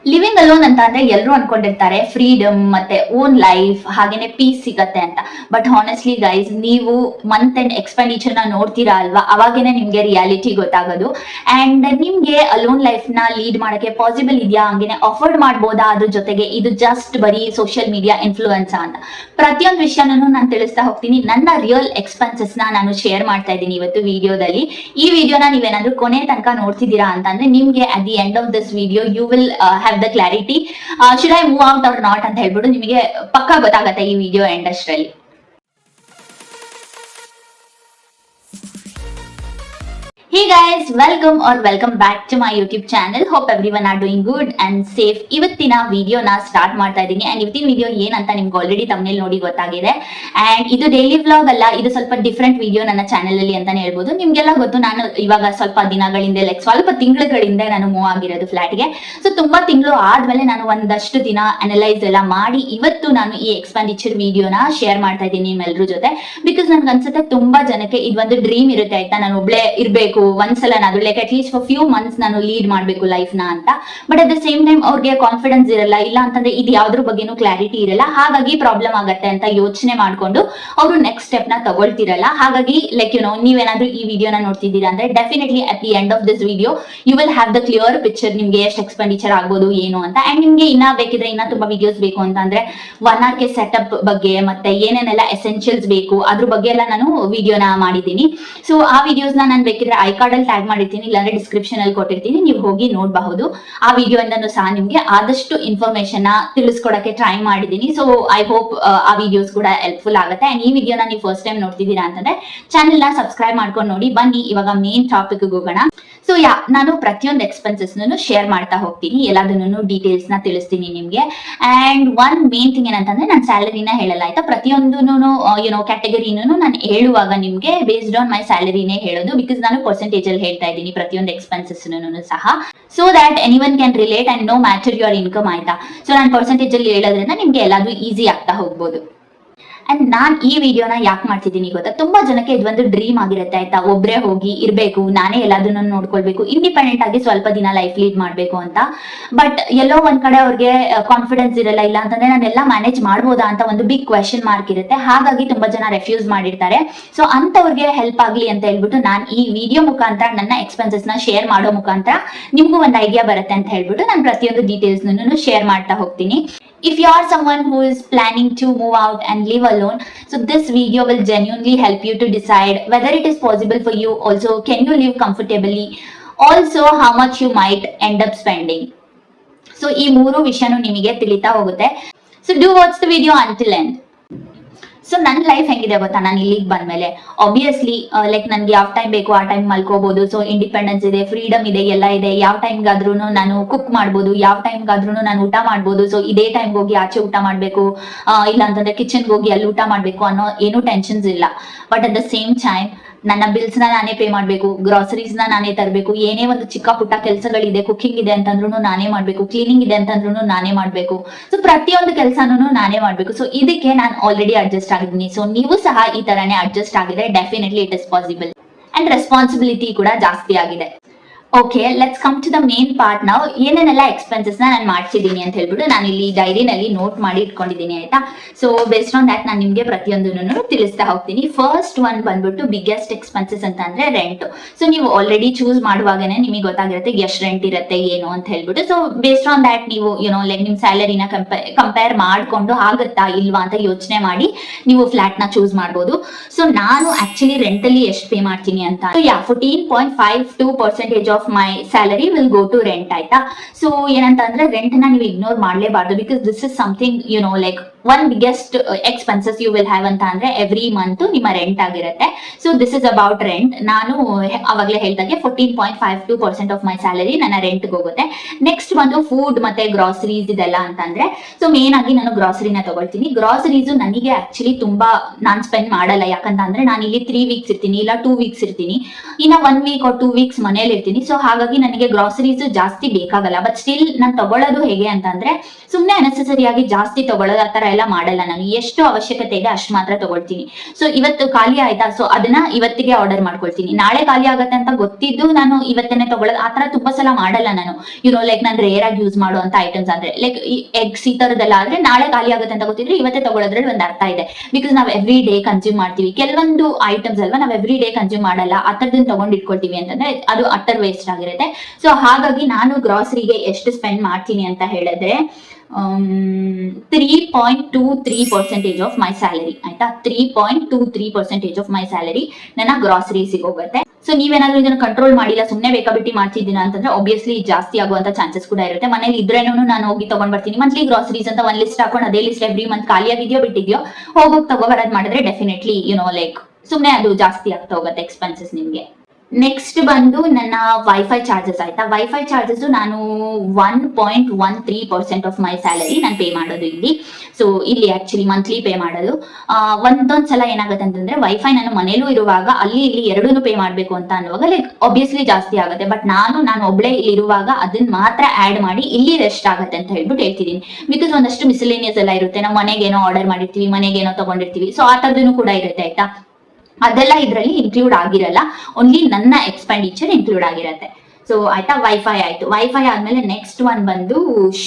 Living alone ಅಂತ ಅಂದ್ರೆ ಎಲ್ಲರೂ ಅನ್ಕೊಂಡಿರ್ತಾರೆ ಫ್ರೀಡಮ್ ಮತ್ತೆ ಓನ್ ಲೈಫ್ ಹಾಗೇನೆ ಪೀಸ್ ಸಿಗತ್ತೆ ಅಂತ. ಬಟ್ ಹಾನೆಸ್ಟ್ಲಿ ಗೈಸ್, ನೀವು ಮಂತ್ ಅಂಡ್ ಎಕ್ಸ್ಪೆಂಡಿಚರ್ ನ ನೋಡ್ತೀರಾ ಅಲ್ವಾ, ಅವಾಗೇನೆ ನಿಮ್ಗೆ ರಿಯಾಲಿಟಿ ಗೊತ್ತಾಗೋದು. ಅಂಡ್ ನಿಮ್ಗೆ ಅಲೋನ್ ಲೈಫ್ ನ ಲೀಡ್ ಮಾಡಕ್ಕೆ ಪಾಸಿಬಲ್ ಇದೆಯಾ, ಹಂಗೇನೆ ಅಫೋರ್ಡ್ ಮಾಡ್ಬೋದಾ, ಅದ್ರ ಜೊತೆಗೆ ಇದು ಜಸ್ಟ್ ಬರೀ ಸೋಷಿಯಲ್ ಮೀಡಿಯಾ ಇನ್ಫ್ಲೂಯೆನ್ಸ್ ಅಂತ ಪ್ರತಿಯೊಂದು ವಿಷಯನೂ ನಾನು ತಿಳಿಸ್ತಾ ಹೋಗ್ತೀನಿ. ನನ್ನ ರಿಯಲ್ ಎಕ್ಸ್ಪೆನ್ಸಸ್ ನ ನಾನು ಶೇರ್ ಮಾಡ್ತಾ ಇದ್ದೀನಿ ಇವತ್ತು ವಿಡಿಯೋದಲ್ಲಿ. ಈ ವಿಡಿಯೋನ ನೀವೇನಾದ್ರೂ ಕೊನೆ ತನಕ ನೋಡ್ತಿದ್ದೀರಾ ಅಂತಂದ್ರೆ ನಿಮ್ಗೆ at the end of this video you will have the clarity should I move out or not ಅಂತ ಹೇಳ್ಬಿಟ್ಟು ನಿಮಗೆ ಪಕ್ಕಾ ಗೊತ್ತಾಗತ್ತೆ ಈ ವಿಡಿಯೋ ಎಂಡ್ ಅಷ್ಟರಲ್ಲಿ. Hey guys, welcome back to my YouTube channel. Hope everyone are doing good and safe. ಇವತ್ತಿನ ವಿಡಿಯೋನ start ಮಾಡ್ತಾ ಇದ್ದೀನಿ. ಅಂಡ್ ಇವತ್ತಿನ ವಿಡಿಯೋ ಏನಂತ ನಿಮ್ಗೆ ಆಲ್ರೆಡಿ ತಮ್ಮನೇಲಿ ನೋಡಿ ಗೊತ್ತಾಗಿದೆ. ಅಂಡ್ ಇದು ಡೈಲಿ ವ್ಲಾಗ್ ಅಲ್ಲ, ಇದು ಸ್ವಲ್ಪ ಡಿಫ್ರೆಂಟ್ ವಿಡಿಯೋ ನನ್ನ ಚಾನೆಲ್ ಅಲ್ಲಿ ಅಂತಾನೆ ಹೇಳ್ಬೋದು. ನಿಮ್ಗೆಲ್ಲ ಗೊತ್ತು, ನಾನು ಇವಾಗ ಸ್ವಲ್ಪ ದಿನಗಳಿಂದ ಸ್ವಲ್ಪ ತಿಂಗಳುಗಳಿಂದ ನಾನು ಮೂವ್ ಆಗಿರೋದು ಫ್ಲಾಟ್ಗೆ. ಸೊ ತುಂಬಾ ತಿಂಗಳು ಆದ್ಮೇಲೆ ನಾನು ಒಂದಷ್ಟು ದಿನ ಅನಲೈಸ್ ಎಲ್ಲ ಮಾಡಿ ಇವತ್ತು ನಾನು ಈ ಎಕ್ಸ್ಪೆಂಡಿಚರ್ ವಿಡಿಯೋನ ಶೇರ್ ಮಾಡ್ತಾ ಇದ್ದೀನಿ ನಿಮ್ಮೆಲ್ಲರ ಜೊತೆ. ಬಿಕಾಸ್ ನನ್ಗೆ ಅನ್ಸುತ್ತೆ ತುಂಬಾ ಜನಕ್ಕೆ ಇದೊಂದು ಡ್ರೀಮ್ ಇರುತ್ತೆ ಆಯ್ತಾ, ನಾನು ಒಬ್ಳೆ ಇರ್ಬೇಕು ಒಂದ್ಸಲ like at least for few months ನಾನು ಲೀಡ್ ಮಾಡ್ಬೇಕು ಲೈಫ್ ನ ಅಂತ. But at the same time ಅವ್ರಿಗೆ ಕಾನ್ಫಿಡೆನ್ಸ್ ಇರಲ್ಲ, ಇಲ್ಲ ಅಂತಂದ್ರೆ ಇದು ಯಾವ್ದ್ರ ಬಗ್ಗೆನೂ ಕ್ಲಾರಿಟಿ ಇರಲ್ಲ, ಹಾಗಾಗಿ ಪ್ರಾಬ್ಲಮ್ ಆಗತ್ತೆ ಅಂತ ಯೋಚನೆ ಮಾಡ್ಕೊಂಡು ಅವರು ನೆಕ್ಸ್ಟ್ ಸ್ಟೆಪ್ ನ ತಗೊಳ್ತಿರಲ್ಲ. ಹಾಗಾಗಿ ಲೈಕ್ ನೀವೇನಾದ್ರೂ ಈ ವಿಡಿಯೋನ ನೋಡ್ತಿದ್ದೀರಾ ಅಂದ್ರೆ definitely at the end of this video you will have the clear picture, ನಿಮ್ಗೆ ಎಷ್ಟು ಎಕ್ಸ್ಪೆಂಡಿಚರ್ ಆಗ್ಬೋದು ಏನು ಅಂತ. ಅಂಡ್ ನಿಮ್ಗೆ ಬೇಕಿದ್ರೆ ಇನ್ನ ತುಂಬಾ ವಿಡಿಯೋಸ್ ಬೇಕು ಅಂತ ಅಂದ್ರೆ 1 hour ಸೆಟಪ್ ಬಗ್ಗೆ ಮತ್ತೆ ಏನೇನೆಲ್ಲ ಎಸೆನ್ಷಿಯಲ್ಸ್ ಬೇಕು ಅದ್ರ ಬಗ್ಗೆ ಎಲ್ಲ ನಾನು ವಿಡಿಯೋನ ಮಾಡಿದ್ದೀನಿ. ಸೊ ಆ ವಿಡಿಯೋಸ್ ನಾನು ಬೇಕಿದ್ರೆ ಕಾರ್ಡ್ ಅಲ್ಲಿ ಟ್ಯಾಗ್ ಮಾಡಿರ್ತೀನಿ, ಇಲ್ಲಾಂದ್ರೆ ಡಿಸ್ಕ್ರಿಪ್ಷನ್ ಅಲ್ಲಿ ಕೊಟ್ಟಿರ್ತೀನಿ, ನೀವು ಹೋಗಿ ನೋಡಬಹುದು. ಆ ವಿಡಿಯೋ ಇಂದನೂ ಸಹ ನಿಮ್ಗೆ ಆದಷ್ಟು ಇನ್ಫಾರ್ಮೇಶನ್ ತಿಳಿಸ್ಕೊಡಕ್ಕೆ ಟ್ರೈ ಮಾಡಿದ್ದೀನಿ. ಸೊ ಐ ಹೋಪ್ ಆ ವಿಡಿಯೋಸ್ ಕೂಡ ಹೆಲ್ಪ್ಫುಲ್ ಆಗುತ್ತೆ. ಅಂಡ್ ಈ ವಿಡಿಯೋನ ನೀವು ಫಸ್ಟ್ ಟೈಮ್ ನೋಡ್ತಿದ್ದೀರಾ ಅಂತಂದ್ರೆ ಚಾನೆಲ್ ನ ಸಬ್ಸ್ಕ್ರೈಬ್ ಮಾಡ್ಕೊಂಡು ನೋಡಿ. ಬನ್ನಿ ಇವಾಗ ಮೇನ್ ಟಾಪಿಕ್ ಹೋಗೋಣ. ಸೊ ನಾನು ಪ್ರತಿಯೊಂದು ಎಕ್ಸ್ಪೆನ್ಸಸ್ ಶೇರ್ ಮಾಡ್ತಾ ಹೋಗ್ತೀನಿ, ಎಲ್ಲದನ್ನು ಡೀಟೇಲ್ಸ್ ನ ತಿಳಿಸ್ತೀನಿ ನಿಮ್ಗೆ. ಅಂಡ್ ಒನ್ ಮೇನ್ ಥಿಂಗ್ ಏನಂತಂದ್ರೆ ನಾನು ಸ್ಯಾಲರಿನ ಹೇಳಲ್ಲ ಆಯ್ತಾ, ಪ್ರತಿಯೊಂದು ಕ್ಯಾಟಗರಿನೂ ನಾನು ಹೇಳುವಾಗ ನಿಮ್ಗೆ ಬೇಸ್ಡ್ ಆನ್ ಮೈ ಸ್ಯಾಲರಿನೇ ಹೇಳೋದು. ಬಿಕಾಸ್ ನಾನು ಪರ್ಸೆಂಟೇಜ್ ಅಲ್ಲಿ ಹೇಳ್ತಾ ಇದ್ದೀನಿ ಪ್ರತಿಯೊಂದು ಎಕ್ಸ್ಪೆನ್ಸಸ್ ಸಹ, so that anyone can relate and no matter your income ಆಯ್ತಾ. ಸೊ ನಾನು ಪರ್ಸೆಂಟೇಜ್ ಅಲ್ಲಿ ಹೇಳೋದ್ರಿಂದ ನಿಮ್ಗೆ ಎಲ್ಲಾದ್ರೂ ಈಸಿ ಆಗ್ತಾ ಹೋಗ್ಬೋದು. ಅಂಡ್ ನಾನ್ ಈ ವಿಡಿಯೋನ ಯಾಕೆ ಮಾಡ್ತಿದ್ದೀನಿ ಗೊತ್ತಾ, ತುಂಬಾ ಜನಕ್ಕೆ ಇದೊಂದು ಡ್ರೀಮ್ ಆಗಿರುತ್ತೆ ಆಯ್ತಾ, ಒಬ್ರೇ ಹೋಗಿ ಇರ್ಬೇಕು, ನಾನೇ ಎಲ್ಲದನ್ನು ನೋಡ್ಕೊಳ್ಬೇಕು, ಇಂಡಿಪೆಂಡೆಂಟ್ ಆಗಿ ಸ್ವಲ್ಪ ದಿನ ಲೈಫ್ ಲೀಡ್ ಮಾಡ್ಬೇಕು ಅಂತ. ಬಟ್ ಎಲ್ಲೋ ಒಂದ್ ಕಡೆ ಅವ್ರಿಗೆ ಕಾನ್ಫಿಡೆನ್ಸ್ ಇರಲ್ಲ, ಇಲ್ಲ ಅಂತಂದ್ರೆ ನಾನೆಲ್ಲ ಮ್ಯಾನೇಜ್ ಮಾಡ್ಬೋದಾ ಅಂತ ಒಂದು ಬಿಗ್ ಕ್ವೆಶನ್ ಮಾರ್ಕ್ ಇರುತ್ತೆ. ಹಾಗಾಗಿ ತುಂಬಾ ಜನ ರೆಫ್ಯೂಸ್ ಮಾಡಿರ್ತಾರೆ. ಸೊ ಅಂತವ್ರಿಗೆ ಹೆಲ್ಪ್ ಆಗ್ಲಿ ಅಂತ ಹೇಳ್ಬಿಟ್ಟು ನಾನು ಈ ವಿಡಿಯೋ ಮುಖಾಂತರ ನನ್ನ ಎಕ್ಸ್ಪೆನ್ಸಸ್ ನ ಶೇರ್ ಮಾಡೋ ಮುಖಾಂತರ ನಿಮ್ಗೂ ಒಂದು ಐಡಿಯಾ ಬರುತ್ತೆ ಅಂತ ಹೇಳ್ಬಿಟ್ಟು ನಾನು ಪ್ರತಿಯೊಂದು ಡೀಟೇಲ್ಸ್ ಶೇರ್ ಮಾಡ್ತಾ ಹೋಗ್ತೀನಿ. If you are someone who is planning to move out and live alone, so this video will genuinely help you to decide whether it is possible for you. Also, can you live comfortably? Also, how much you might end up spending. So, ಈ 3 ವಿಷಯನೂ ನಿಮಗೆ ತಿಳಿತಾ ಹೋಗುತ್ತೆ. So, do watch the video until end. So ನನ್ನ life ಹೆಂಗಿದೆ ಗೊತ್ತಾ, ನಾನು ಇಲ್ಲಿಗೆ ಬಂದ್ಮೇಲೆ ಆಬ್ವಿಯಸ್ಲಿ ಲೈಕ್ ನನ್ಗೆ ಯಾವ ಟೈಮ್ ಬೇಕು ಆ ಟೈಮ್ ಮಲ್ಕೋಬಹುದು. ಸೊ ಇಂಡಿಪೆಂಡೆನ್ಸ್ ಇದೆ, ಫ್ರೀಡಮ್ ಇದೆ, ಎಲ್ಲ ಇದೆ. ಯಾವ ಟೈಮ್ಗಾದ್ರೂ ನಾನು ಕುಕ್ ಮಾಡ್ಬೋದು, ಯಾವ ಟೈಮ್ಗಾದ್ರೂ ನಾನು ಊಟ ಮಾಡ್ಬೋದು. ಸೊ ಇದೇ ಟೈಮ್ಗೆ ಹೋಗಿ ಆಚೆ ಊಟ ಮಾಡ್ಬೇಕು, ಇಲ್ಲ ಅಂತಂದ್ರೆ ಕಿಚನ್ಗೆ ಹೋಗಿ ಅಲ್ಲಿ ಊಟ ಮಾಡ್ಬೇಕು ಅನ್ನೋ ಏನು ಟೆನ್ಷನ್ಸ್ ಇಲ್ಲ. But at the same time ನನ್ನ ಬಿಲ್ಸ್ ನ ನಾನೇ ಪೇ ಮಾಡ್ಬೇಕು, ಗ್ರಾಸರೀಸ್ ನ ನಾನೇ ತರಬೇಕು, ಏನೇ ಒಂದು ಚಿಕ್ಕ ಪುಟ್ಟ ಕೆಲಸಗಳಿದೆ, ಕುಕಿಂಗ್ ಇದೆ ಅಂತಂದ್ರೂ ನಾನೇ ಮಾಡ್ಬೇಕು, ಕ್ಲೀನಿಂಗ್ ಇದೆ ಅಂತಂದ್ರೂ ನಾನೇ ಮಾಡ್ಬೇಕು. ಸೊ ಪ್ರತಿಯೊಂದು ಕೆಲಸನೂ ನಾನೇ ಮಾಡ್ಬೇಕು. ಸೊ ಇದಕ್ಕೆ ನಾನು ಆಲ್ರೆಡಿ ಅಡ್ಜಸ್ಟ್ ಆಗಿದ್ದೀನಿ. ಸೊ ನೀವು ಸಹ ಈ ತರಾನೇ ಅಡ್ಜಸ್ಟ್ ಆಗಿದ್ರೆ definitely it is possible. And responsibility ಕೂಡ ಜಾಸ್ತಿ ಆಗಿದೆ. Okay, let's come to the main part. ನಾವು ಏನೇನೆಲ್ಲ ಎಕ್ಸ್ಪೆನ್ಸಸ್ ನಾನು ಮಾಡ್ಸಿದ್ದೀನಿ ಅಂತ ಹೇಳ್ಬಿಟ್ಟು ನಾನು ಇಲ್ಲಿ ಡೈರಿನಲ್ಲಿ ನೋಟ್ ಮಾಡಿ ಇಟ್ಕೊಂಡಿದ್ದೀನಿ ಆಯ್ತಾ. ಸೊ ಬೇಸ್ಡ್ ಆನ್ ದಟ್ ನಾನು ನಿಮ್ಗೆ ಪ್ರತಿಯೊಂದನ್ನು ತಿಳಿಸ್ತಾ ಹೋಗ್ತೀನಿ. ಫಸ್ಟ್ ಒನ್ ಬಂದ್ಬಿಟ್ಟು ಬಿಗ್ಗೆಸ್ಟ್ ಎಕ್ಸ್ಪೆನ್ಸಸ್ ಅಂತ ಅಂದ್ರೆ ರೆಂಟ್. ಸೊ ನೀವು ಆಲ್ರೆಡಿ ಚೂಸ್ ಮಾಡುವಾಗನೇ ನಿಮಗೆ ಗೊತ್ತಾಗಿರುತ್ತೆ ಎಷ್ಟು ರೆಂಟ್ ಇರುತ್ತೆ ಏನು ಅಂತ ಹೇಳ್ಬಿಟ್ಟು. ಸೊ ಬೇಸ್ಡ್ ಆನ್ ದಟ್ ನೀವು ಲೈಕ್ ನಿಮ್ ಸ್ಯಾಲರಿನ ಕಂಪೇರ್ ಮಾಡ್ಕೊಂಡು ಆಗುತ್ತಾ ಇಲ್ವಾ ಅಂತ ಯೋಚನೆ ಮಾಡಿ ನೀವು ಫ್ಲಾಟ್ ನ ಚೂಸ್ ಮಾಡ್ಬೋದು. ಸೊ ನಾನು ಆಕ್ಚುಲಿ ರೆಂಟ್ ಅಲ್ಲಿ ಎಷ್ಟು ಪೇ ಮಾಡ್ತೀನಿ ಅಂತ 14.52% of my salary will go to rent ಆಯ್ತಾ. ಸೊ ಏನಂತಂದ್ರೆ ರೆಂಟ್ ನ ನೀವು ಇಗ್ನೋರ್ ಮಾಡ್ಲೇಬಾರ್ದು. Because this is something like one biggest expenses you will have ಅಂತ ಅಂದ್ರೆ ಎವ್ರಿ ಮಂತ್ ನಿಮ್ಮ ರೆಂಟ್ ಆಗಿರುತ್ತೆ. So this is about rent. ನಾನು ಅವಾಗಲೇ ಹೇಳ್ದಾಗೆ 14.52% ಆಫ್ ಮೈ ಸ್ಯಾಲರಿ ನನ್ನ ರೆಂಟ್ ಹೋಗುತ್ತೆ. ನೆಕ್ಸ್ಟ್ ಬಂದು ಫುಡ್ ಮತ್ತೆ ಗ್ರಾಸರೀಸ್ ಇದೆಲ್ಲ ಅಂತಂದ್ರೆ, ಸೊ ಮೇನ್ ಆಗಿ ನಾನು ಗ್ರಾಸರಿನ ತಗೊಳ್ತೀನಿ. ಗ್ರಾಸರೀಸ್ ನನಗೆ ಆಕ್ಚುಲಿ ತುಂಬಾ ನಾನ್ ಸ್ಪೆಂಡ್ ಮಾಡಲ್ಲ, ಯಾಕಂತಂದ್ರೆ ನಾನು ಇಲ್ಲಿ 3 weeks ಇರ್ತೀನಿ, ಇಲ್ಲ 2 weeks ಇರ್ತೀನಿ, ಇನ್ನ 1 week or 2 weeks ಮನೇಲಿ ಇರ್ತೀನಿ. ಸೊ ಹಾಗಾಗಿ ನನಗೆ ಗ್ರಾಸರೀಸ್ ಜಾಸ್ತಿ ಬೇಕಾಗಲ್ಲ. ಬಟ್ ಸ್ಟಿಲ್ ನಾನು ತಗೊಳ್ಳೋದು ಹೇಗೆ ಅಂತಂದ್ರೆ ಸುಮ್ನೆ ಅನೆಸೆಸರಿ ಆಗಿ ಜಾಸ್ತಿ ತಗೊಳ್ಳೋದು ಆತರ ಎಲ್ಲ ಮಾಡಲ್ಲ. ನಾನು ಎಷ್ಟು ಅವಶ್ಯಕತೆ ಇದೆ ಅಷ್ಟು ಮಾತ್ರ ತಗೊಳ್ತೀನಿ. ಸೊ ಇವತ್ತು ಖಾಲಿ ಆಯ್ತಾ, ಸೊ ಅದನ್ನ ಇವತ್ತಿಗೆ ಆರ್ಡರ್ ಮಾಡ್ಕೊಳ್ತೀನಿ. ನಾಳೆ ಖಾಲಿ ಆಗತ್ತೆ ಅಂತ ಗೊತ್ತಿದ್ದು ನಾನು ಇವತ್ತೇನೆ ತಗೊಳ್ಳೋದು ಆತರ ತುಂಬಾ ಸಲ ಮಾಡಲ್ಲ ನಾನು. ಲೈಕ್ ನಾನು ರೇರ್ ಆಗಿ ಯೂಸ್ ಮಾಡುವಂತ ಐಟಮ್ಸ್ ಅಂದ್ರೆ ಲೈಕ್ ಈ ಎಗ್ಸ್ ಈ ತರದೆಲ್ಲ ಆದ್ರೆ ನಾಳೆ ಖಾಲಿ ಆಗುತ್ತೆ ಅಂತ ಗೊತ್ತಿದ್ರೆ ಇವತ್ತೇ ತಗೊಳ್ಳೋದ್ರಲ್ಲಿ ಒಂದು ಅರ್ಥ ಇದೆ. ಬಿಕಾಸ್ ನಾವ್ ಎವ್ರಿ ಡೇ ಕನ್ಸ್ಯೂಮ್ ಮಾಡ್ತೀವಿ. ಕೆಲವೊಂದು ಐಟಮ್ಸ್ ಅಲ್ವಾ ನಾವ್ ಎವ್ರಿ ಡೇ ಕನ್ಸ್ಯೂಮ್ ಮಾಡಲ್ಲ, ಆ ತರದನ್ನ ತಗೊಂಡ್ ಇಟ್ಕೊಳ್ತೀವಿ ಅಂತಂದ್ರೆ ಅದು ಅಟರ್ ವೇಸ್ಟ್ ಆಗಿರುತ್ತೆ. ಸೊ ಹಾಗಾಗಿ ನಾನು ಗ್ರಾಸರಿಗೆ ಎಷ್ಟು ಸ್ಪೆಂಡ್ ಮಾಡ್ತೀನಿ ಅಂತ ಹೇಳಿದ್ರೆ 3.23% ಆಫ್ ಮೈ ಸ್ಯಾಲರಿ ಆಯ್ತಾ. 3.23% ಆಫ್ ಮೈ ಸ್ಯಾಲರಿ ನನ್ನ ಗ್ರಾಸರೀಸಿಗೆ ಹೋಗುತ್ತೆ. ಸೊ ನೀವೇನಾದ್ರೂ ಇದನ್ನ ಕಂಟ್ರೋಲ್ ಮಾಡಿಲ್ಲ, ಸುಮ್ನೆ ಬೇಕಾಬಿಟ್ಟಿ ಮಾಡ್ತಿದ್ದೀನ ಅಂತಂದ್ರೆ ಆಬ್ವಿಯಸ್ಲಿ ಜಾಸ್ತಿ ಆಗುವಂತ ಚಾನ್ಸಸ್ ಕೂಡ ಇರುತ್ತೆ. ಮನೇಲಿ ಇದ್ರೇನು ನಾನು ಹೋಗಿ ತಗೊಂಡ್ ಬರ್ತೀನಿ. ಮಂತ್ಲಿ ಗ್ರಾಸರೀಸ್ ಅಂತ ಒಂದ್ ಲಿಸ್ಟ್ ಹಾಕೊಂಡು ಅದೇ ಲಿಸ್ಟ್ ಎವ್ರಿ ಮಂತ್ ಖಾಲಿ ಆಗಿದೆಯೋ ಬಿಟ್ಟಿದ್ಯೋ ಹೋಗೋಗಿ ತಗೋಬರೋದ್ ಮಾಡಿದ್ರೆ ಡೆಫಿನೆಟ್ಲಿ ಲೈಕ್ ಸುಮ್ನೆ ಅದು ಜಾಸ್ತಿ ಆಗ್ತಾ ಹೋಗುತ್ತೆ ಎಕ್ಸ್ಪೆನ್ಸಸ್ ನಿಮ್ಗೆ. ನೆಕ್ಸ್ಟ್ ಬಂದು ನನ್ನ ವೈಫೈ ಚಾರ್ಜಸ್ ಆಯ್ತಾ. ವೈಫೈ ಚಾರ್ಜಸ್ ನಾನು 1.13% ಆಫ್ ಮೈ ಸ್ಯಾಲರಿ ನಾನು ಪೇ ಮಾಡೋದು ಇಲ್ಲಿ. ಸೊ ಇಲ್ಲಿ ಆಕ್ಚುಲಿ ಮಂತ್ಲಿ ಪೇ ಮಾಡೋದು. ಒಂದೊಂದ್ಸಲ ಏನಾಗುತ್ತೆ ಅಂತಂದ್ರೆ ವೈಫೈ ನಾನು ಮನೇಲೂ ಇರುವಾಗ ಅಲ್ಲಿ ಇಲ್ಲಿ ಎರಡೂ ಪೇ ಮಾಡ್ಬೇಕು ಅಂತ ಅನ್ನುವಾಗ ಲೈಕ್ ಆಬ್ವಿಯಸ್ಲಿ ಜಾಸ್ತಿ ಆಗುತ್ತೆ. ಬಟ್ ನಾನು ಒಬ್ಳೆ ಇಲ್ಲಿ ಇರುವಾಗ ಅದನ್ನ ಮಾತ್ರ ಆಡ್ ಮಾಡಿ ಇಲ್ಲಿ ರೆಸ್ಟ್ ಆಗುತ್ತೆ ಅಂತ ಹೇಳ್ಬಿಟ್ಟು ಹೇಳ್ತಿದ್ದೀನಿ. ಬಿಕಾಸ್ ಒಂದಷ್ಟು ಮಿಸ್ಲೇನಿಯಸ್ ಎಲ್ಲ ಇರುತ್ತೆ. ನಾವು ಮನೆಗೇನೋ ಆರ್ಡರ್ ಮಾಡಿರ್ತೀವಿ, ಮನೆಗೇನೋ ತಗೊಂಡಿರ್ತೀವಿ. ಸೊ ಆ ತರದೂ ಕೂಡ ಇರುತ್ತೆ ಆಯ್ತಾ. ಅದೆಲ್ಲ ಇದ್ರಲ್ಲಿ ಇನ್ಕ್ಲೂಡ್ ಆಗಿರಲ್ಲ, ಓನ್ಲಿ ನನ್ನ ಎಕ್ಸ್ಪೆಂಡಿಚರ್ ಇನ್ಕ್ಲೂಡ್ ಆಗಿರತ್ತೆ. ಸೊ ಆಯ್ತಾ, ವೈಫೈ ಆಯ್ತು. ವೈಫೈ ಆದ್ಮೇಲೆ ನೆಕ್ಸ್ಟ್ ಒನ್ ಬಂದು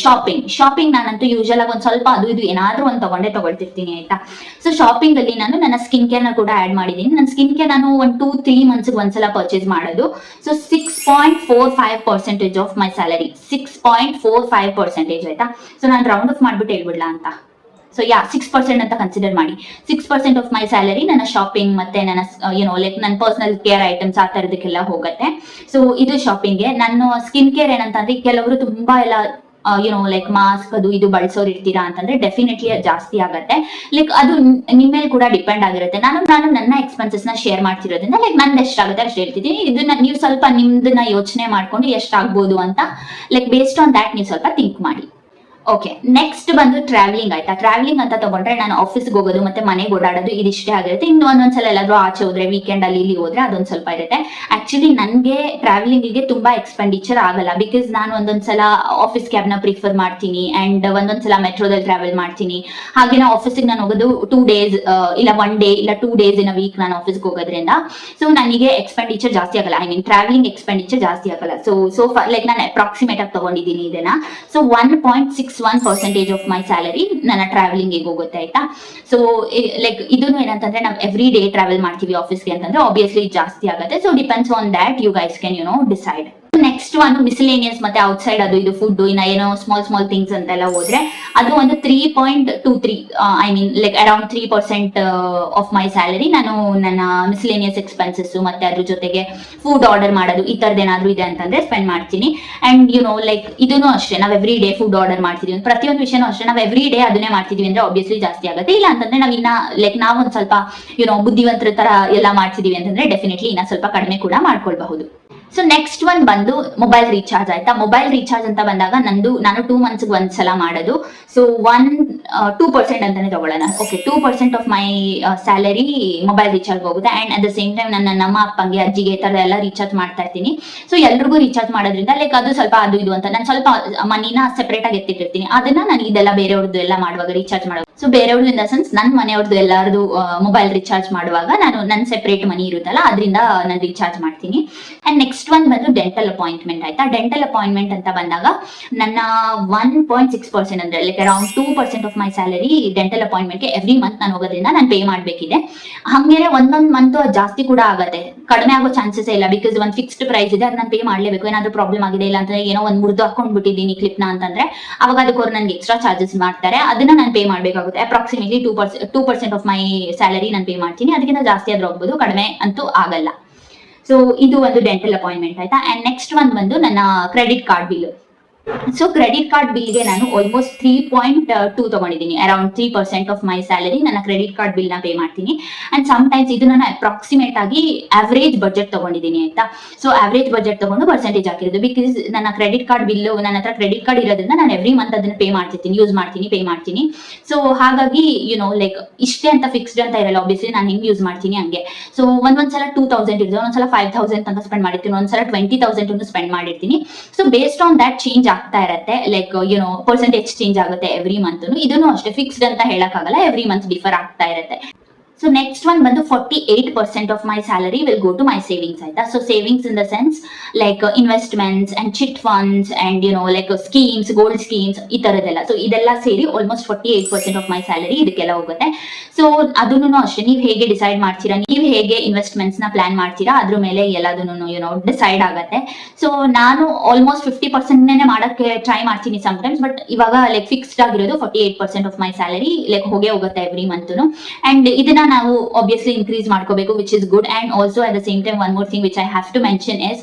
ಶಾಪಿಂಗ್ ನಾನಂತೂ ಯೂಶಲ್ ಆಗಿ ಒಂದ್ ಸ್ವಲ್ಪ ಅದು ಇದು ಏನಾದ್ರೂ ಒಂದು ತಗೊಳ್ತಿರ್ತೀನಿ ಆಯ್ತಾ. ಸೊ ಶಾಪಿಂಗ್ ಅಲ್ಲಿ ನಾನು ನನ್ನ ಸ್ಕಿನ್ ಕೇರ್ ನ ಕೂಡ ಆಡ್ ಮಾಡಿದೀನಿ. ನನ್ನ ಸ್ಕಿನ್ ಕೇರ್ ನಾನು 2-3 ಮಂತ್ಸ್ ಒಂದ್ಸಲ ಪರ್ಚೇಸ್ ಮಾಡೋದು. ಸೊ 6.45% ಆಫ್ ಮೈ ಸ್ಯಾಲರಿ, 6.45% ಆಯ್ತಾ. ಸೊ ನಾನು ರೌಂಡ್ ಆಫ್ ಮಾಡ್ಬಿಟ್ಟು ಹೇಳ್ಬಿಡ್ಲಾ ಅಂತ. ಸೊ 6% ಅಂತ ಕನ್ಸಿಡರ್ ಮಾಡಿ. 6% ಆಫ್ ಮೈ ಸ್ಯಾಲರಿ ನನ್ನ ಶಾಪಿಂಗ್ ಮತ್ತೆ ನನ್ನ ಲೈಕ್ ನನ್ನ ಪರ್ಸನಲ್ ಕೇರ್ ಐಟಮ್ಸ್ ಆ ತರದಕ್ಕೆಲ್ಲ ಹೋಗುತ್ತೆ. ಸೊ ಇದು ಶಾಪಿಂಗ್ಗೆ. ನನ್ನ ಸ್ಕಿನ್ ಕೇರ್ ಏನಂತಂದ್ರೆ ಕೆಲವರು ತುಂಬಾ ಎಲ್ಲ ಲೈಕ್ ಮಾಸ್ಕ್ ಅದು ಇದು ಬಳಸೋರು ಇರ್ತೀರಾ ಅಂತಂದ್ರೆ ಡೆಫಿನೆಟ್ಲಿ ಅದು ಜಾಸ್ತಿ ಆಗತ್ತೆ. ಲೈಕ್ ಅದು ನಿಮ್ಮೇಲೆ ಕೂಡ ಡಿಪೆಂಡ್ ಆಗಿರುತ್ತೆ. ನಾನು ನನ್ನ ಎಕ್ಸ್ಪೆನ್ಸಸ್ ನ ಶೇರ್ ಮಾಡ್ತಿರೋದ್ರಿಂದ ಲೈಕ್ ನಂದು ಎಷ್ಟಾಗುತ್ತೆ ಅಷ್ಟು ಹೇಳ್ತಿದ್ದೀನಿ. ಇದನ್ನ ನೀವು ಸ್ವಲ್ಪ ನಿಮ್ದನ್ನ ಯೋಚನೆ ಮಾಡ್ಕೊಂಡು ಎಷ್ಟಾಗ್ಬೋದು ಅಂತ ಲೈಕ್ ಬೇಸ್ಡ್ ಆನ್ ದ್ಯಾಟ್ ನೀವು ಸ್ವಲ್ಪ ಥಿಂಕ್ ಮಾಡಿ. ಓಕೆ, ನೆಕ್ಸ್ಟ್ ಬಂದು ಟ್ರಾವೆಲಿಂಗ್ ಆಯ್ತಾ. ಟ್ರಾವೆಲಿಂಗ್ ಅಂತ ತಗೊಂಡ್ರೆ ನಾನು ಆಫೀಸ್ಗೆ ಹೋಗೋದು ಮತ್ತೆ ಮನೆಗೆ ಓಡಾಡೋದು ಇದಿಷ್ಟೇ ಆಗಿರುತ್ತೆ. ಇನ್ನು ಒಂದೊಂದ್ಸಲ ಎಲ್ಲಾದ್ರೂ ಆಚೆ ಹೋದ್ರೆ ವೀಕೆಂಡ್ ಅಲ್ಲಿ ಇಲ್ಲಿ ಹೋದ್ರೆ ಅದೊಂದ್ ಸ್ವಲ್ಪ ಇರುತ್ತೆ. ಆಕ್ಚುಲಿ ನನ್ಗೆ ಟ್ರಾವೆಲಿಂಗ್ ಗೆ ತುಂಬಾ ಎಕ್ಸ್ಪೆಂಡಿಚರ್ ಆಗಲ್ಲ. ಬಿಕಾಸ್ ನಾನು ಒಂದೊಂದ್ಸಲ ಆಫೀಸ್ ಕ್ಯಾಬ್ ನ ಪ್ರಿಫರ್ ಮಾಡ್ತೀನಿ ಅಂಡ್ ಒಂದೊಂದ್ಸಲ ಮೆಟ್ರೋದಲ್ಲಿ ಟ್ರಾವೆಲ್ ಮಾಡ್ತೀನಿ. ಹಾಗೆ ನಾವು ಆಫೀಸಿಗೆ ನಾನು ಹೋಗೋದು 2 days ಇಲ್ಲ 1 day ಇಲ್ಲ 2 days ಇನ್ ಅ ವೀಕ್ ನಾನು ಆಫೀಸ್ಗೆ ಹೋಗೋದ್ರಿಂದ ಸೊ ನನಗೆ ಎಕ್ಸ್ಪೆಂಡಿಚರ್ ಜಾಸ್ತಿ ಆಗಲ್ಲ. ಐ ಮೀನ್ ಟ್ರಾವೆಲಿಂಗ್ ಎಕ್ಸ್ಪೆಂಡಿಚರ್ ಜಾಸ್ತಿ ಆಗಲ್ಲ. ಸೊ ಲೈಕ್ ನಾನು ಅಪ್ರಾಕ್ಸಿಮೇಟ್ ಆಗಿ ತಗೊಂಡಿದ್ದೀನಿ ಇದನ್ನ. ಸೊ 1.61% ಆಫ್ ಮೈ ಸ್ಯಾಲರಿ ನನ್ನ ಟ್ರಾವೆಲಿಂಗ್ ಹೋಗುತ್ತೆ ಆಯ್ತಾ. ಸೊ ಲೈಕ್ ಇದನ್ನು ಏನಂತಂದ್ರೆ ನಾವು ಎವ್ರಿ ಡೇ ಟ್ರಾವೆಲ್ ಮಾಡ್ತೀವಿ ಆಫೀಸ್ಗೆ ಅಂತಂದ್ರೆ ಆಬ್ವಿಯಸ್ಲಿ ಜಾಸ್ತಿ ಆಗುತ್ತೆ. So depends on that you guys can decide. Next ಒಂದು ಮಿಸ್ಲೇನಿಯಸ್ ಮತ್ತೆ ಔಟ್ಸೈಡ್ ಅದು ಇದು ಫುಡ್ ಇನ್ನ ಏನೋ ಸ್ಮಾಲ್ ಥಿಂಗ್ಸ್ ಅಂತೆಲ್ಲ ಹೋದ್ರೆ ಅದು ಒಂದು 3.23 I mean like around 3% of my salary ನಾನು ನನ್ನ ಮಿಸ್ಲೇನಿಯಸ್ ಎಕ್ಸ್ಪೆನ್ಸಸ್ ಮತ್ತೆ ಅದ್ರ ಜೊತೆಗೆ ಫುಡ್ ಆರ್ಡರ್ ಮಾಡೋದು ಈ ತರದ್ ಏನಾದ್ರು ಇದೆ ಅಂತಂದ್ರೆ ಸ್ಪೆಂಡ್ ಮಾಡ್ತೀನಿ. ಅಂಡ್ ಲೈಕ್ ಇದನ್ನು ಅಷ್ಟೇ ನಾವ್ ಎವ್ರಿ ಡೇ ಫುಡ್ ಆರ್ಡರ್ ಮಾಡ್ತಿದೀವಿ. ಪ್ರತಿಯೊಂದು ವಿಷಯನೂ ಅಷ್ಟೇ ನಾವ್ ಎವ್ರಿ ಡೇ ಅದನ್ನೇ ಮಾಡ್ತಿದೀವಿ ಅಂದ್ರೆ ಆಬ್ವಿಯಸ್ಲಿ ಜಾಸ್ತಿ ಆಗುತ್ತೆ. ಇಲ್ಲ ಅಂತಂದ್ರೆ ನಾವ್ ಇನ್ನ ಲೈಕ್ ನಾವ್ ಒಂದ್ ಸ್ವಲ್ಪ ಬುದ್ಧಿವಂತರ ತರ ಎಲ್ಲ ಮಾಡ್ತಿದೀವಿ ಅಂತಂದ್ರೆ ಡೆಫಿನೆಟ್ಲಿ ಇನ್ನ ಸ್ವಲ್ಪ ಕಡಿಮೆ ಕೂಡ ಮಾಡ್ಕೊಳ್ಬಹುದು. ಸೊ ನೆಕ್ಸ್ಟ್ ಒನ್ ಬಂದು ಮೊಬೈಲ್ ರೀಚಾರ್ಜ್ ಆಯ್ತಾ. ಮೊಬೈಲ್ ರೀಚಾರ್ಜ್ ಅಂತ ಬಂದಾಗ ನಾನು 2 months ಒಂದ್ಸಲ ಮಾಡೋದು. ಸೊ 2% ಅಂತಾನೆ ತಗೊಳ್ಳೋಣ. Okay, 2% of my salary mobile recharge ಹೋಗುತ್ತೆ. And at the same time ನನ್ನ ನಮ್ಮ ಅಪ್ಪಂಗೆ ಅಜ್ಜಿಗೆ ತರ ಎಲ್ಲ ರೀಚಾರ್ಜ್ ಮಾಡ್ತಾ ಇರ್ತೀನಿ. ಸೊ ಎಲ್ರಿಗೂ ರೀಚಾರ್ಜ್ ಮಾಡೋದ್ರಿಂದ ಲೈಕ್ ಅದು ಸ್ವಲ್ಪ ಅದು ಇದು ಅಂತ ನಾನು ಸ್ವಲ್ಪ ಮನಿನ ಸೆಪರೇಟ್ ಆಗಿ ಎತ್ತಿಟ್ಟಿರ್ತೀನಿ. ಅದನ್ನ ನಾನು ಇದೆಲ್ಲ ಬೇರೆಯವ್ರದ್ದು ಎಲ್ಲ ಮಾಡುವಾಗ ರೀಚಾರ್ಜ್ ಮಾಡುವಾಗ ಸೊ ಬೇರೆಯವ್ರದ್ದು ಇನ್ ದ ಸೆನ್ಸ್ ನನ್ನ ಮನೆಯವ್ರದ್ದು ಎಲ್ಲಾರ್ದು ಮೊಬೈಲ್ ರೀಚಾರ್ಜ್ ಮಾಡುವಾಗ ನಾನು ನನ್ನ ಸೆಪರೇಟ್ ಮನಿ ಇರುತ್ತಲ್ಲ ಅದರಿಂದ ನಾನು ರೀಚಾರ್ಜ್ ಮಾಡ್ತೀನಿ. ಅಂಡ್ ನೆಕ್ಸ್ಟ್ ಒನ್ ಬಂದು ಡೆಂಟಲ್ ಅಪಾಯಿಂಟ್ಮೆಂಟ್ ಆಯ್ತಾ. ಡೆಂಟಲ್ ಅಪಾಯಿಂಟ್ಮೆಂಟ್ ಅಂತ ಬಂದಾಗ ನನ್ನ 1.6% ಅಂದ್ರೆ like around 2% of my salary dental ಅಪಾಯಿಂಟ್ಮೆಂಟ್ಗೆ ಎವ್ರಿ ಮಂತ್ ನಾನು ಹೋಗೋದ್ರಿಂದ ನಾನು ಪೇ ಮಾಡ್ಬೇಕಿದೆ. ಹಂಗೇನೆ ಒಂದೊಂದ್ ಮಂತ್ ಜಾಸ್ತಿ ಕೂಡ ಆಗತ್ತೆ, ಕಡಿಮೆ ಆಗೋ ಚಾನ್ಸಸ್ ಇಲ್ಲ. ಬಿಕಾಸ್ ಒಂದು ಫಿಕ್ಸ್ಡ್ ಪ್ರೈಸ್ ಇದೆ, ಅದು ನಾನು ಪೇ ಮಾಡ್ಲೇಬೇಕು. ಏನಾದ್ರು ಪ್ರಾಬ್ಲಮ್ ಆಗಿದೆ ಇಲ್ಲ ಅಂತಂದ್ರೆ ಏನೋ ಒಂದು ಮುರಿದು ಹಾಕೊಂಡ್ಬಿಟ್ಟಿದ್ದೀನಿ ಕ್ಲಿಪ್ನ ಅಂತಂದ್ರೆ ಅವಾಗ ಅದಕ್ಕೆ ನನ್ಗೆ ಎಕ್ಸ್ಟ್ರಾ ಚಾರ್ಜಸ್ ಮಾಡ್ತಾರೆ, ಅದನ್ನ ನಾನು ಪೇ ಮಾಡ್ಬೇಕಾಗುತ್ತೆ. ಅಪ್ರಾಕ್ಸಿಮೇಟ್ಲಿ 2% ಆಫ್ ಮೈ ಸ್ಯಾಲರಿ ನಾನು ಪೇ ಮಾಡ್ತೀನಿ. ಅದಕ್ಕಿಂತ ಜಾಸ್ತಿ ಆದ್ರೂ ಹೋಗ್ಬೋದು, ಕಡಿಮೆ ಅಂತೂ ಆಗಲ್ಲ. ಸೊ ಇದು ಒಂದು ಡೆಂಟಲ್ ಅಪಾಯಿಂಟ್ಮೆಂಟ್ ಆಯ್ತಾ. ಅಂಡ್ ನೆಕ್ಸ್ಟ್ ಒನ್ ಬಂದು ನನ್ನ credit card bill. So credit card ಬಿಲ್ಗೆ ನಾನು ಆಲ್ಮೋಸ್ಟ್ 3.2 ತಗೊಂಡಿದ್ದೀನಿ. ಅರೌಂಡ್ 3% ಆಫ್ ಮೈ ಸ್ಯಾಲರಿ ನನ್ನ ಕ್ರೆಡಿಟ್ ಕಾರ್ಡ್ ಬಿಲ್ ನ ಪೇ ಮಾಡ್ತೀನಿ. ಅಂಡ್ ಸಮ್ ಟೈಮ್ಸ್ ಇದು ನಾನು ಅಪ್ರಾಕ್ಸಿಮೇಟ್ ಆಗಿ ಅವರೇಜ್ ಬಜೆಟ್ ತಗೊಂಡಿದ್ದೀನಿ ಆಯ್ತಾ. ಸೊ ಅವರೇಜ್ ಬಜೆಟ್ ತಗೊಂಡು ಪರ್ಸೆಂಟೇಜ್ ಹಾಕಿರೋದು. ಬಿಕಾಸ್ ನನ್ನ ಕ್ರೆಡಿಟ್ ಕಾರ್ಡ್ ಬಿಲ್, ನನ್ನ ಹತ್ರ ಕ್ರೆಡಿಟ್ ಕಾರ್ಡ್ ಇರೋದ್ರಿಂದ ನಾನು ಎವ್ರಿ ಮಂತ್ ಅದನ್ನ ಪೇ ಮಾಡ್ತಿರ್ತೀನಿ, ಯೂಸ್ ಮಾಡ್ತೀನಿ, ಪೇ ಮಾಡ್ತೀನಿ. ಸೊ ಹಾಗಾಗಿ ಲೈಕ್ ಇಷ್ಟೇ ಅಂತ ಫಿಕ್ಸ್ಡ್ ಅಂತ ಇರಲ್ಲ. ಆಬ್ವಿಯಸ್ಲಿ ನಾನು ಹೆಂಗ್ ಯೂಸ್ ಮಾಡ್ತೀನಿ ಹಂಗೆ. ಸೊ ಒಂದ್ಸಲ 2,000 ಇರ್ತದೆ, ಒಂದ್ಸಲ 5,000 ಅಂತ ಸ್ಪೆಂಡ್ ಮಾಡಿರ್ತೀನಿ, ಒಂದ್ಸಲ 20,000 ಸ್ಪೆಂಡ್ ಮಾಡಿರ್ತೀನಿ. So based on that change ಆಗ್ತಾ ಇರತ್ತೆ. ಲೈಕ್ ಪರ್ಸೆಂಟೇಜ್ ಚೇಂಜ್ ಆಗುತ್ತೆ ಎವ್ರಿ ಮಂತ್. ಇದನ್ನು ಅಷ್ಟೇ ಫಿಕ್ಸ್ಡ್ ಅಂತ ಹೇಳಕ್ ಆಗಲ್ಲ, ಎವ್ರಿ ಮಂತ್ ಡಿಫರ್ ಆಗ್ತಾ ಇರುತ್ತೆ. ಸೊ ನೆಕ್ಸ್ಟ್ ಒನ್ ಬಂದು 48% of my salary will go to my savings ಆಯ್ತಾ. So savings in the sense like investments and chit funds and like schemes, gold schemes, ಈ ತರದೆಲ್ಲ. ಸೊ ಇದೆಲ್ಲ ಸೇರಿ ಆಲ್ಮೋಸ್ಟ್ 48% ಆಫ್ ಮೈ ಸ್ಯಾಲರಿ ಇದಕ್ಕೆಲ್ಲ ಹೋಗುತ್ತೆ. So ಅದನ್ನು ಅಷ್ಟೇ ನೀವು ಹೇಗೆ ಡಿಸೈಡ್ ಮಾಡ್ತೀರಾ, ನೀವು ಹೇಗೆ ಇನ್ವೆಸ್ಟ್ಮೆಂಟ್ಸ್ ನ ಪ್ಲಾನ್ ಮಾಡ್ತೀರಾ, ಅದ್ರ ಮೇಲೆ ಎಲ್ಲದನ್ನು ಡಿಸೈಡ್ ಆಗುತ್ತೆ. ಸೊ ನಾನು ಆಲ್ಮೋಸ್ಟ್ 50% ಮಾಡಕ್ಕೆ ಟ್ರೈ ಮಾಡ್ತೀನಿ ಸಮ್ಟೈಮ್ಸ್, ಬಟ್ ಇವಾಗ ಲೈಕ್ ಫಿಕ್ಸ್ಡ್ ಆಗಿರೋದು 48% ಆಫ್ ಮೈ ಸ್ಯಾಲರಿ ಲೈಕ್ ಹೋಗುತ್ತೆ ಎವ್ರಿ ಮಂತ್. ಅಂಡ್ ಇದನ್ನ ನಾವು obviously increase ಮಾಡ್ಕೋಬೇಕು, which is good. And also at the same time one more thing which I have to mention is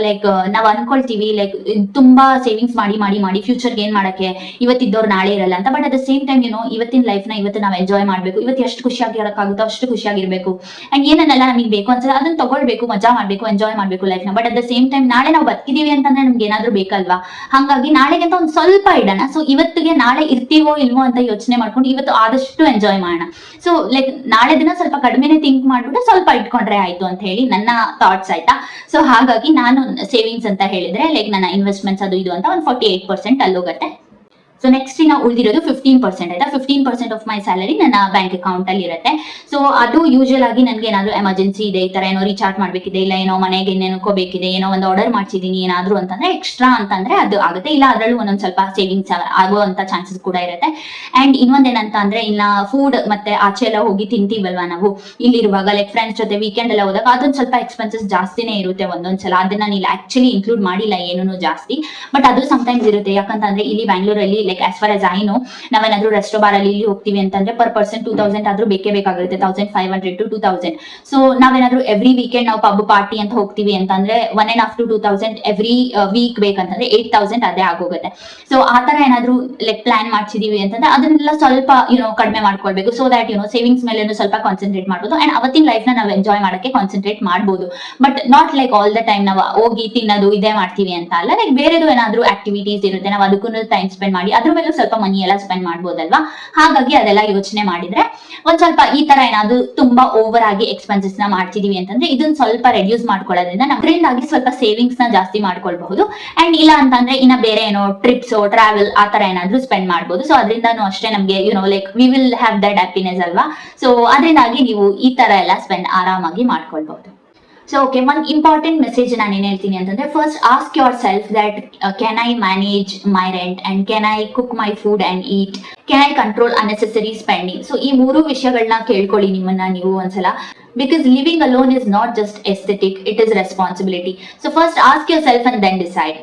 like ನಾವು ಅನ್ಕೊಳ್ತೀವಿ like ತುಂಬಾ savings ಮಾಡಿ future ಏನ್ ಮಾಡಕ್ಕೆ, ಇವತ್ತಿದ್ದವ್ರು ನಾಳೆ ಇರಲ್ಲ ಅಂತ. But at the same time ಇವತ್ತಿನ ಲೈಫ್ ನ ಇವತ್ತು ನಾವು ಎಂಜಾಯ್ ಮಾಡ್ಬೇಕು, ಇವತ್ತು ಎಷ್ಟು ಖುಷಿಯಾಗಿರಕ್ಕಾಗುತ್ತೋ ಅಷ್ಟು ಖುಷಿಯಾಗಿರ್ಬೇಕು. ಅಂಡ್ ಏನನ್ನೆಲ್ಲ ನಮಗೆ ಬೇಕು ಅನ್ಸಲ್ಲ ಅದನ್ನ ತಗೊಳ್ಬೇಕು, ಮಜಾ ಮಾಡ್ಬೇಕು, ಎಂಜಾಯ್ ಮಾಡ್ಬೇಕು ಲೈಫ್ ನ. But at the same time ನಾಳೆ ನಾವು ಬದುಕಿದೀವಿ ಅಂತಂದ್ರೆ ನಮ್ಗೆ ಏನಾದ್ರು ಬೇಕಲ್ವಾ, ಹಾಗಾಗಿ ನಾಳೆಗೆ ಅಂತ ಒಂದು ಸ್ವಲ್ಪ ಇಡೋಣ. ಸೊ ಇವತ್ತಿಗೆ ನಾಳೆ ಇರ್ತೀವೋ ಇಲ್ವೋ ಅಂತ ಯೋಚನೆ ಮಾಡ್ಕೊಂಡು ಇವತ್ತು ಆದಷ್ಟು ಎಂಜಾಯ್ ಮಾಡೋಣ. ಸೊ ಲೈಕ್ ನಾಳೆ ದಿನ ಸ್ವಲ್ಪ ಕಡಿಮೆನೆ ಥಿಂಕ್ ಮಾಡ್ಬಿಟ್ಟು ಸ್ವಲ್ಪ ಇಟ್ಕೊಂಡ್ರೆ ಆಯ್ತು ಅಂತ ಹೇಳಿ ನನ್ನ ಥಾಟ್ಸ್ ಆಯ್ತಾ. ಸೊ ಹಾಗಾಗಿ ನಾನು ಸೇವಿಂಗ್ಸ್ ಅಂತ ಹೇಳಿದ್ರೆ ಲೈಕ್ ನನ್ನ ಇನ್ವೆಸ್ಟ್ಮೆಂಟ್ಸ್ ಅದು ಇದು ಅಂತ ಒಂದು 48% ಅಲ್ಲೋಗತ್ತೆ. ಸೊ ನೆಕ್ಸ್ಟ್ ಇನ್ನ ಉಳಿದಿರೋದು 15% ಆಯ್ತಾ. 15% ಆಫ್ ಮೈ ಸ್ಯಾಲರಿ ನನ್ನ ಬ್ಯಾಂಕ್ ಅಕೌಂಟ್ ಅಲ್ಲಿ ಇರುತ್ತೆ. ಸೊ ಅದು ಯೂಶುವಲ್ ಆಗಿ ನನ್ಗೆ ಏನಾದ್ರು ಎಮರ್ಜೆನ್ಸಿ ಇದೆ, ಈ ತರ ಏನೋ ರೀಚಾರ್ಜ್ ಮಾಡ್ಬೇಕಿದೆ, ಇಲ್ಲ ಏನೋ ಮನೆಗೆ ಇನ್ನೇನೋಕೋಬೇಕಿದೆ, ಏನೋ ಒಂದು ಆರ್ಡರ್ ಮಾಡ್ಸಿದೀನಿ ಏನಾದ್ರು ಅಂತಂದ್ರೆ ಎಕ್ಸ್ಟ್ರಾ ಅಂತಂದ್ರೆ ಅದು ಆಗುತ್ತೆ. ಇಲ್ಲ ಅದ್ರಲ್ಲೂ ಒಂದೊಂದ್ ಸ್ವಲ್ಪ ಸೇವಿಂಗ್ಸ್ ಆಗುವಂತ ಚಾನ್ಸಸ್ ಕೂಡ ಇರುತ್ತೆ. ಅಂಡ್ ಇನ್ನೊಂದೇನಂತ ಅಂದ್ರೆ ಇನ್ನ ಫುಡ್ ಮತ್ತೆ ಆಚೆ ಎಲ್ಲ ಹೋಗಿ ತಿಂತೀವಲ್ವಾ ನಾವು ಇಲ್ಲಿರುವಾಗ, ಲೈಕ್ ಫ್ರೆಂಡ್ಸ್ ಜೊತೆ ವೀಕೆಂಡ್ ಎಲ್ಲ ಹೋದಾಗ ಅದೊಂದು ಸ್ವಲ್ಪ ಎಕ್ಸ್ಪೆನ್ಸಸ್ ಜಾಸ್ತಿನೇ ಇರುತ್ತೆ ಒಂದೊಂದ್ಸಲ. ಅದನ್ನ ನಾನು ಆಕ್ಚುಲಿ ಇನ್ಕ್ಲೂಡ್ ಮಾಡಿಲ್ಲ ಏನೂ ಜಾಸ್ತಿ, ಬಟ್ ಅದು ಸಮಟೈಮ್ಸ್ ಇರುತ್ತೆ. ಯಾಕಂತಂದ್ರೆ ಇಲ್ಲಿ ಬ್ಯಾಂಗ್ಳೂರಲ್ಲಿ like as far as I know, ನಾವೇನಾದ್ರೂ ರೆಸ್ಟೋ ಬಾರ್ ಅಲ್ಲಿ ಹೋಗ್ತೀವಿ ಅಂತಂದ್ರೆ ಪರ್ ಪರ್ಸನ್ 2,000 ಆದ್ರೂ ಬೇಕೇ ಬೇಕಾಗಿರುತ್ತೆ, 1,500 to 2,000. ಸೊ ನಾವೇನಾದ್ರೂ ಎವ್ರಿ ವೀಕೆಂಡ್ ನಾವು ಪಬ್ ಪಾರ್ಟಿ ಅಂತ ಹೋಗ್ತೀವಿ ಅಂತಂದ್ರೆ 1.5 to 2,000 ಎವ್ರಿ ವೀಕ್ ಬೇಕಂತಂದ್ರೆ 8,000 ಅದೇ ಆಗೋಗುತ್ತೆ. ಸೊ ಆತರ ಏನಾದ್ರೂ ಲೈಕ್ ಪ್ಲಾನ್ ಮಾಡ್ಸಿದೀವಿ ಅಂತಂದ್ರೆ ಅದನ್ನೆಲ್ಲ ಸ್ವಲ್ಪ ಕಡಿಮೆ ಮಾಡ್ಕೊಳ್ಬೇಕು. ಸೊ ದಟ್ ಸೇವಿಂಗ್ಸ್ ಮೇಲೆ ಸ್ವಲ್ಪ ಕಾನ್ಸಂಟ್ರೇಟ್ ಮಾಡ್ಬೋದು. ಅಂಡ್ ಅವತ್ತಿನ ಲೈಫ್ ನ ನಾವು ಎಂಜಾಯ್ ಮಾಡಕ್ಕೆ ಕಾನ್ಸಂಟ್ರೇಟ್ ಮಾಡ್ಬೋದು. But not like all the time ನಾವು ಹೋಗಿ ತಿನ್ನೋದು ಇದೇ ಮಾಡ್ತೀವಿ ಅಂತ ಅಲ್ಲ. ಲೈಕ್ ಬೇರೆದು ಏನಾದ್ರೂ ಆಕ್ಟಿವಿಟೀಸ್ ಇರುತ್ತೆ, ನಾವು ಅದಕ್ಕೂ ಟೈಮ್ ಸ್ಪೆಂಡ್ ಮಾಡಿ ಅದ್ರ ಮೇಲೆ ಸ್ವಲ್ಪ ಮನಿ ಎಲ್ಲ ಸ್ಪೆಂಡ್ ಮಾಡ್ಬೋದಲ್ವಾ. ಹಾಗಾಗಿ ಅದೆಲ್ಲ ಯೋಚನೆ ಮಾಡಿದ್ರೆ ಒಂದ್ ಸ್ವಲ್ಪ ಈ ತರ ಏನಾದ್ರು ತುಂಬಾ ಓವರ್ ಆಗಿ ಎಕ್ಸ್ಪೆನ್ಸಸ್ ನ ಮಾಡ್ತಿದೀವಿ ಅಂತಂದ್ರೆ ಇದನ್ನ ಸ್ವಲ್ಪ ರೆಡ್ಯೂಸ್ ಮಾಡ್ಕೊಳ್ಳೋದ್ರಿಂದ ನಮ್ದ್ರಿಂದಾಗಿ ಸ್ವಲ್ಪ ಸೇವಿಂಗ್ಸ್ ನ ಜಾಸ್ತಿ ಮಾಡ್ಕೊಳ್ಬಹುದು. ಅಂಡ್ ಇಲ್ಲ ಅಂತಂದ್ರೆ ಇನ್ನ ಬೇರೆ ಏನೋ ಟ್ರಿಪ್ಸ್ ಟ್ರಾವೆಲ್ ಆ ತರ ಏನಾದ್ರು ಸ್ಪೆಂಡ್ ಮಾಡ್ಬೋದು. ಸೊ ಅದರಿಂದಾನು ಅಷ್ಟೇ ನಮ್ಗೆ like we will have that happiness ಅಲ್ವಾ. ಸೊ ಅದರಿಂದಾಗಿ ನೀವು ಈ ತರ ಎಲ್ಲ ಸ್ಪೆಂಡ್ ಆರಾಮಾಗಿ ಮಾಡ್ಕೊಳ್ಬಹುದು. So okay, one important message ನಾನು ಏನ್ ಹೇಳ್ತೀನಿ ಅಂತಂದ್ರೆ, first ask yourself that can I manage my rent and can I cook my food and eat, can I control unnecessary spending. So ಈ 3 ವಿಷಯಗಳನ್ನ ಕೇಳ್ಕೊಳ್ಳಿ ನಿಮ್ಮನ್ನ ನೀವು ಒಂದ್ಸಲ. Because living alone is not just aesthetic, it is responsibility. So first ask yourself and then decide.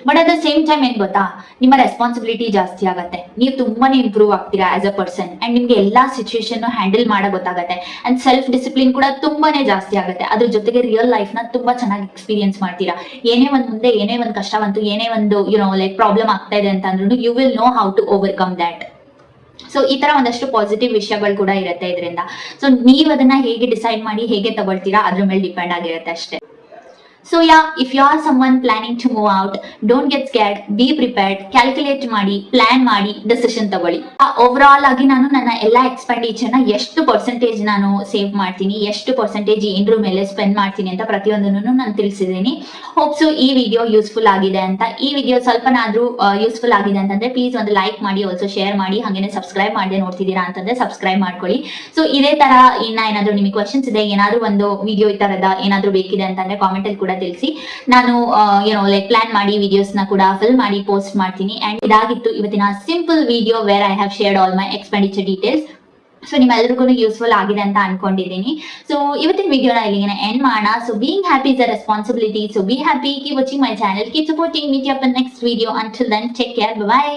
But at the same time ಏನ್ ಗೊತ್ತಾ, ನಿಮ್ಮ responsibility ಜಾಸ್ತಿ ಆಗತ್ತೆ, ನೀವು ತುಂಬಾನೇ ಇಂಪ್ರೂವ್ ಆಗ್ತೀರಾ ಆಸ್ ಅ ಪರ್ಸನ್. ಅಂಡ್ ನಿಮ್ಗೆ ಎಲ್ಲಾ ಸಿಚುಯೇಷನ್ ಹ್ಯಾಂಡಲ್ ಮಾಡಕ್ ಗೊತ್ತಾಗತ್ತೆ. ಅಂಡ್ ಸೆಲ್ಫ್ ಡಿಸಿಪ್ಲಿನ್ ಕೂಡ ತುಂಬಾನೇ ಜಾಸ್ತಿ ಆಗುತ್ತೆ. ಅದ್ರ ಜೊತೆಗೆ ರಿಯಲ್ ಲೈಫ್ ನ ತುಂಬಾ ಚೆನ್ನಾಗಿ ಎಕ್ಸ್ಪೀರಿಯನ್ಸ್ ಮಾಡ್ತೀರಾ. ಏನೇ ಒಂದ್ ಮುಂದೆ ಏನೇ ಒಂದ್ ಕಷ್ಟ ಬಂತು, ಏನೇ ಒಂದು ಲೈಕ್ ಪ್ರಾಬ್ಲಮ್ ಆಗ್ತಾ ಇದೆ ಅಂತ ಅಂದ್ರೂ you will know how to overcome that. So ಈ ತರ ಒಂದಷ್ಟು ಪಾಸಿಟಿವ್ ವಿಷಯಗಳು ಕೂಡ ಇರುತ್ತೆ ಇದರಿಂದ. ಸೊ ನೀವ್ ಅದನ್ನ ಹೇಗೆ ಡಿಸೈಡ್ ಮಾಡಿ ಹೇಗೆ ತಗೊಳ್ತೀರಾ ಅದ್ರ ಮೇಲೆ ಡಿಪೆಂಡ್ ಆಗಿರುತ್ತೆ ಅಷ್ಟೇ. So yeah, if you are someone planning to move out, don't get scared, be prepared, calculate ಮಾಡಿ, ಪ್ಲಾನ್ ಮಾಡಿ, ಡಿಸಿಷನ್ ತಗೊಳ್ಳಿ. ಓವರ್ ಆಲ್ ಆಗಿ ನಾನು ನನ್ನ ಎಲ್ಲಾ ಎಕ್ಸ್ಪೆಂಡಿಚರ್ ನ ಎಷ್ಟು ಪರ್ಸೆಂಟೇಜ್ ನಾನು ಸೇವ್ ಮಾಡ್ತೀನಿ, ಎಷ್ಟು ಪರ್ಸೆಂಟೇಜ್ ಏನ್ರ ಮೇಲೆ ಸ್ಪೆಂಡ್ ಮಾಡ್ತೀನಿ ಅಂತ ಪ್ರತಿಯೊಂದನ್ನು ನಾನು ತಿಳಿಸಿದ್ದೀನಿ. ಹೋಪ್ ಸೊ ಈ ವಿಡಿಯೋ ಯೂಸ್ಫುಲ್ ಆಗಿದೆ ಅಂತ. ಈ ವಿಡಿಯೋ ಸ್ವಲ್ಪನಾದ್ರೂ ಯೂಸ್ಫುಲ್ ಆಗಿದೆ ಅಂತಂದ್ರೆ ಪ್ಲೀಸ್ ಒಂದು ಲೈಕ್ ಮಾಡಿ, ಆಲ್ಸೋ ಶೇರ್ ಮಾಡಿ, ಹಾಗೇನೆ ಸಬ್ಸ್ಕ್ರೈಬ್ ಮಾಡದೆ ನೋಡ್ತಿದ್ದೀರಾ ಅಂತಂದ್ರೆ ಸಬ್ಸ್ಕ್ರೈಬ್ ಮಾಡ್ಕೊಳ್ಳಿ. ಸೊ ಇದೇ ತರ ಇನ್ನ ಏನಾದ್ರು ನಿಮಗೆ ಕ್ವಶನ್ಸ್ ಇದೆ, ಏನಾದ್ರು ಒಂದು ವಿಡಿಯೋ ಈ ತರದ ಏನಾದ್ರು ಬೇಕಿದೆ ಅಂತಂದ್ರೆ ಕಾಮೆಂಟ್ ಅಲ್ಲಿ ಕೂಡ ತಿಳಿಸಿ. ನಾನು ಲೈಕ್ ಪ್ಲಾನ್ ಮಾಡಿ ವಿಡಿಯೋಸ್ ನ ಕೂಡ ಫಿಲ್ ಮಾಡಿ ಪೋಸ್ಟ್ ಮಾಡ್ತೀನಿ. ಅಂಡ್ ಇದಾಗಿತ್ತು ಇವತ್ತಿನ simple video where I have shared all my expenditure details. So ನಿಮ್ಮೆಲ್ಲರಿಗೂ ಯೂಸ್ಫುಲ್ ಆಗಿದೆ ಅಂತ ಅನ್ಕೊಂಡಿದ್ದೀನಿ. ಸೊ ಇವತ್ತಿನ ವಿಡಿಯೋನ ಇಲ್ಲಿಗೆ ಎಂಡ್ ಮಾಡೋಣ. So being happy is a responsibility. So be happy, keep watching my channel, keep supporting, meet you up in next video. Until then take care, by.